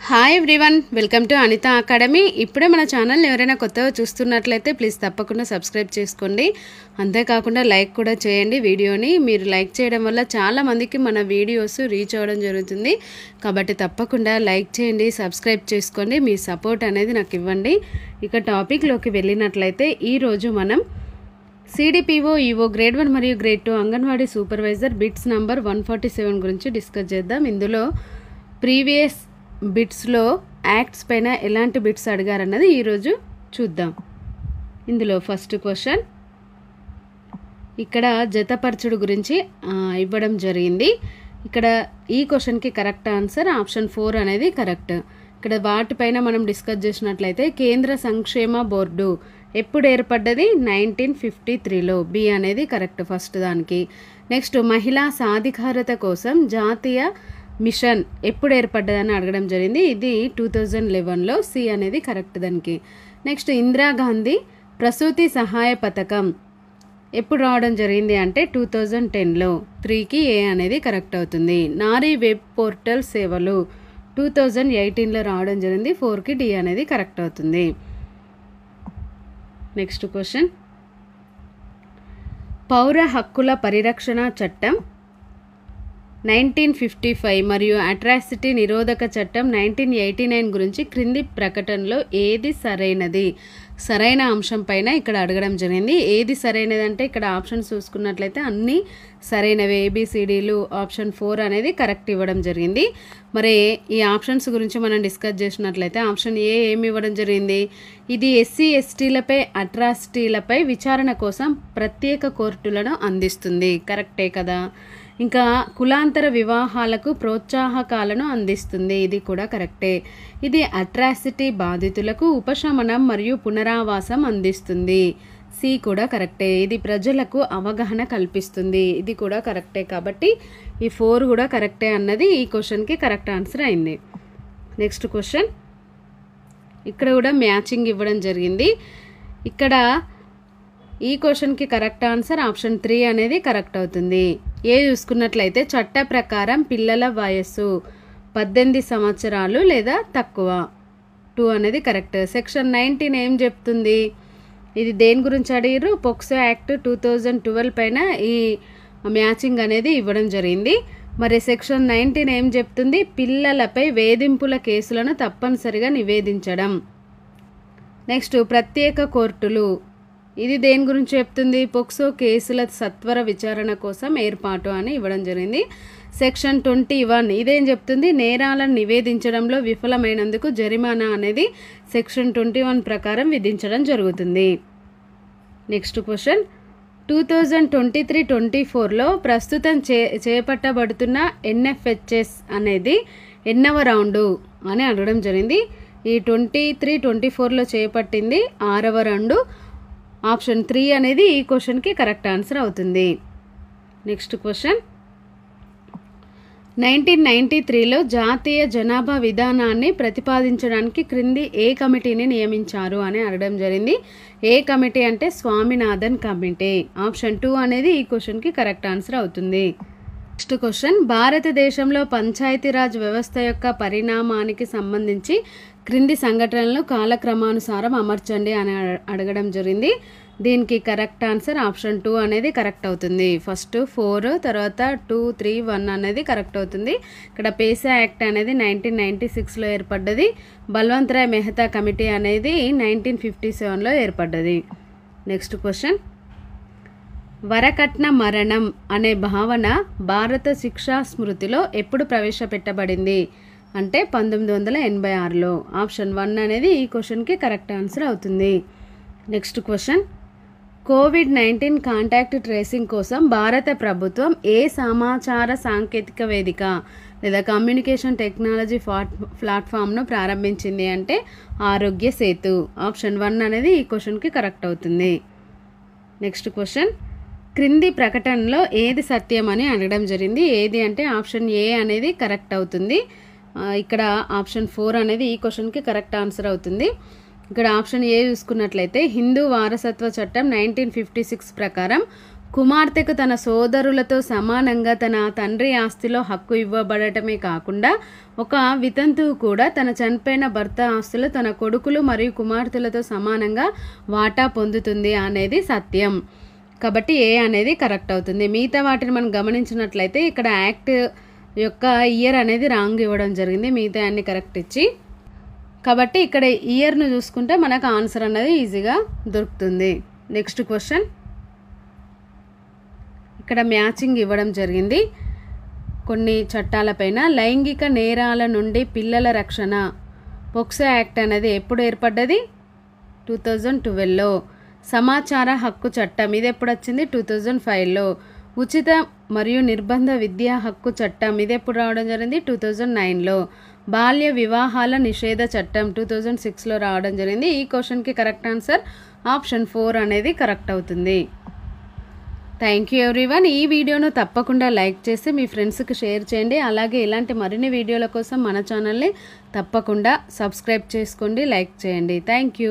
Hi everyone, welcome to Anitha academy. ఇప్పుడే మన ఛానల్ని ఎవరైనా కొత్తగా చూస్తున్నట్లయితే ప్లీజ్ తప్పకుండా సబ్స్క్రైబ్ చేసుకోండి. అంతేకాకుండా లైక్ కూడా చేయండి. వీడియోని మీరు లైక్ చేయడం వల్ల చాలామందికి మన వీడియోస్ రీచ్ అవ్వడం జరుగుతుంది. కాబట్టి తప్పకుండా లైక్ చేయండి, సబ్స్క్రైబ్ చేసుకోండి. మీ సపోర్ట్ అనేది నాకు ఇవ్వండి. ఇక టాపిక్లోకి వెళ్ళినట్లయితే ఈరోజు మనం సిడిపిఓ ఈఓ గ్రేడ్ 1 మరియు grade 2 anganwadi supervisor bits number 147 గురించి డిస్కస్ చేద్దాం. ఇందులో ప్రీవియస్ బిట్స్లో యాక్ట్స్ పైన ఎలాంటి బిట్స్ అడిగారన్నది ఈరోజు చూద్దాం. ఇందులో ఫస్ట్ క్వశ్చన్ ఇక్కడ జతపరచుడు గురించి ఇవ్వడం జరిగింది. ఇక్కడ ఈ క్వశ్చన్కి కరెక్ట్ ఆన్సర్ ఆప్షన్ 4 అనేది కరెక్ట్. ఇక్కడ వాటిపైన మనం డిస్కస్ చేసినట్లయితే కేంద్ర సంక్షేమ బోర్డు ఎప్పుడు ఏర్పడ్డది? 1953లో. బి అనేది కరెక్ట్ ఫస్ట్ దానికి. నెక్స్ట్ మహిళా సాధికారత కోసం జాతీయ మిషన్ ఎప్పుడు ఏర్పడ్డదని అడగడం జరిగింది. ఇది 2011లో. సి అనేది కరెక్ట్ దానికి. నెక్స్ట్ ఇందిరాగాంధీ ప్రసూతి సహాయ పథకం ఎప్పుడు రావడం జరిగింది అంటే 2010లో. 3కి ఏ అనేది కరెక్ట్ అవుతుంది. నారీ వెబ్ పోర్టల్ సేవలు 2018లో రావడం జరిగింది. 4కి డి అనేది కరెక్ట్ అవుతుంది. నెక్స్ట్ క్వశ్చన్ పౌర హక్కుల పరిరక్షణ చట్టం 1955 మరియు అట్రాసిటీ నిరోధక చట్టం 1989 గురించి క్రింది ప్రకటనలో ఏది సరైనది? సరైన అంశం పైన ఇక్కడ అడగడం జరిగింది. ఏది సరైనది అంటే ఇక్కడ ఆప్షన్స్ చూసుకున్నట్లయితే అన్నీ సరైనవి. ఏబిసిడీలు. ఆప్షన్ 4 అనేది కరెక్ట్ ఇవ్వడం జరిగింది. మరి ఈ ఆప్షన్స్ గురించి మనం డిస్కస్ చేసినట్లయితే ఆప్షన్ ఏ ఏమి ఇవ్వడం జరిగింది? ఇది ఎస్సీ ఎస్టీలపై అట్రాసిటీలపై విచారణ కోసం ప్రత్యేక కోర్టులను అందిస్తుంది. కరెక్టే కదా. ఇంకా కులాంతర వివాహాలకు ప్రోత్సాహకాలను అందిస్తుంది. ఇది కూడా కరెక్టే. ఇది అట్రాసిటీ బాధితులకు ఉపశమనం మరియు పునరావాసం అందిస్తుంది. సి కూడా కరెక్టే. ఇది ప్రజలకు అవగాహన కల్పిస్తుంది. ఇది కూడా కరెక్టే. కాబట్టి ఈ 4 కూడా కరెక్టే అన్నది ఈ క్వశ్చన్కి కరెక్ట్ ఆన్సర్ అయింది. నెక్స్ట్ క్వశ్చన్ ఇక్కడ కూడా మ్యాచింగ్ ఇవ్వడం జరిగింది. ఇక్కడ ఈ క్వశ్చన్కి కరెక్ట్ ఆన్సర్ ఆప్షన్ 3 అనేది కరెక్ట్ అవుతుంది. ఏ చూసుకున్నట్లయితే చట్ట ప్రకారం పిల్లల వయస్సు 18 సంవత్సరాలు లేదా తక్కువ. 2 అనేది కరెక్ట్. సెక్షన్ 19 ఏం చెప్తుంది? ఇది దేని గురించి అడిగారు? పోక్సో యాక్ట్ 2012 పైన ఈ మ్యాచింగ్ అనేది ఇవ్వడం జరిగింది. మరి సెక్షన్ 19 ఏం చెప్తుంది? పిల్లలపై వేధింపుల కేసులను తప్పనిసరిగా నివేదించడం. నెక్స్ట్ ప్రత్యేక కోర్టులు. ఇది దేని గురించి చెప్తుంది? పోక్సో కేసుల సత్వర విచారణ కోసం ఏర్పాటు అని ఇవ్వడం జరిగింది. సెక్షన్ 21 ఇదేం చెప్తుంది? నేరాలను నివేదించడంలో విఫలమైనందుకు జరిమానా అనేది సెక్షన్ 21 ప్రకారం విధించడం జరుగుతుంది. నెక్స్ట్ క్వశ్చన్ 2023-24లో ప్రస్తుతం చేపట్టబడుతున్న ఎన్ఎఫ్హెచ్ఎస్ అనేది ఎన్నవ రౌండు అని అడగడం జరిగింది. ఈ 23-24లో చేపట్టింది 6వ రౌండు. ఆప్షన్ 3 అనేది ఈ క్వశ్చన్కి కరెక్ట్ ఆన్సర్ అవుతుంది. నెక్స్ట్ క్వశ్చన్ 1993లో జాతీయ జనాభా విధానాన్ని ప్రతిపాదించడానికి క్రింది ఏ కమిటీని నియమించారు అని అడగడం జరిగింది. ఏ కమిటీ అంటే స్వామినాథన్ కమిటీ. ఆప్షన్ 2 అనేది ఈ క్వశ్చన్కి కరెక్ట్ ఆన్సర్ అవుతుంది. నెక్స్ట్ క్వశ్చన్ భారతదేశంలో పంచాయతీరాజ్ వ్యవస్థ యొక్క పరిణామానికి సంబంధించి క్రింది సంఘటనలను కాలక్రమానుసారం అమర్చండి అని అడగడం జరిగింది. దీనికి కరెక్ట్ ఆన్సర్ ఆప్షన్ 2 అనేది కరెక్ట్ అవుతుంది. ఫస్ట్ 4, తర్వాత 2, 3, 1 అనేది కరెక్ట్ అవుతుంది. ఇక్కడ పేసా యాక్ట్ అనేది 1996లో ఏర్పడ్డది. బల్వంత్ రాయ్ మెహతా కమిటీ అనేది 1957లో ఏర్పడ్డది. నెక్స్ట్ క్వశ్చన్ వరకట్న మరణం అనే భావన భారత శిక్షా స్మృతిలో ఎప్పుడు ప్రవేశపెట్టబడింది అంటే 1986లో. ఆప్షన్ 1 అనేది ఈ క్వశ్చన్కి కరెక్ట్ ఆన్సర్ అవుతుంది. Next question COVID-19 contact tracing కోసం భారత ప్రభుత్వం ఏ సమాచార సాంకేతిక వేదిక లేదా కమ్యూనికేషన్ టెక్నాలజీ ప్లాట్ఫామ్ను ప్రారంభించింది అంటే ఆరోగ్య సేతు. ఆప్షన్ 1 అనేది ఈ క్వశ్చన్కి కరెక్ట్ అవుతుంది. నెక్స్ట్ క్వశ్చన్ క్రింది ప్రకటనలో ఏది సత్యం అని అడగడం జరిగింది. ఏది అంటే ఆప్షన్ ఏ అనేది కరెక్ట్ అవుతుంది. ఇక్కడ ఆప్షన్ 4 అనేది ఈ క్వశ్చన్కి కరెక్ట్ ఆన్సర్ అవుతుంది. ఇక్కడ ఆప్షన్ ఏ చూసుకున్నట్లయితే హిందూ వారసత్వ చట్టం 1956 ప్రకారం కుమార్తెకు తన సోదరులతో సమానంగా తన తండ్రి ఆస్తిలో హక్కు ఇవ్వబడటమే కాకుండా ఒక వితంతువు కూడా తన చనిపోయిన భర్త ఆస్తులు తన కొడుకులు మరియు కుమార్తెలతో సమానంగా వాటా పొందుతుంది అనేది సత్యం. కాబట్టి ఏ అనేది కరెక్ట్ అవుతుంది. మిగతా వాటిని మనం గమనించినట్లయితే ఇక్కడ యాక్ట్ యొక్క ఇయర్ అనేది రాంగ్ ఇవ్వడం జరిగింది, మిగతా అన్ని కరెక్ట్ ఇచ్చి. కాబట్టి ఇక్కడ ఇయర్ను చూసుకుంటే మనకు ఆన్సర్ అనేది ఈజీగా దొరుకుతుంది. నెక్స్ట్ క్వశ్చన్, ఇక్కడ మ్యాచింగ్ ఇవ్వడం జరిగింది కొన్ని చట్టాలపైన. లైంగిక నేరాల నుండి పిల్లల రక్షణ పోక్సో యాక్ట్ అనేది ఎప్పుడు ఏర్పడ్డది? 2012లో. సమాచార హక్కు చట్టం ఇది ఎప్పుడు వచ్చింది? 2005లో. ఉచిత మరియు నిర్బంధ విద్యా హక్కు చట్టం ఇది ఎప్పుడు రావడం జరిగింది? 2009లో. బాల్య వివాహాల నిషేధ చట్టం 2006లో రావడం జరిగింది. ఈ క్వశ్చన్కి కరెక్ట్ ఆన్సర్ ఆప్షన్ 4 అనేది కరెక్ట్ అవుతుంది. Thank you everyone. ఈ వీడియోను తప్పకుండా లైక్ చేసి మీ ఫ్రెండ్స్కి షేర్ చేయండి. అలాగే ఇలాంటి మరిన్ని వీడియోల కోసం మన ఛానల్ని తప్పకుండా సబ్స్క్రైబ్ చేసుకోండి, లైక్ చేయండి. Thank you.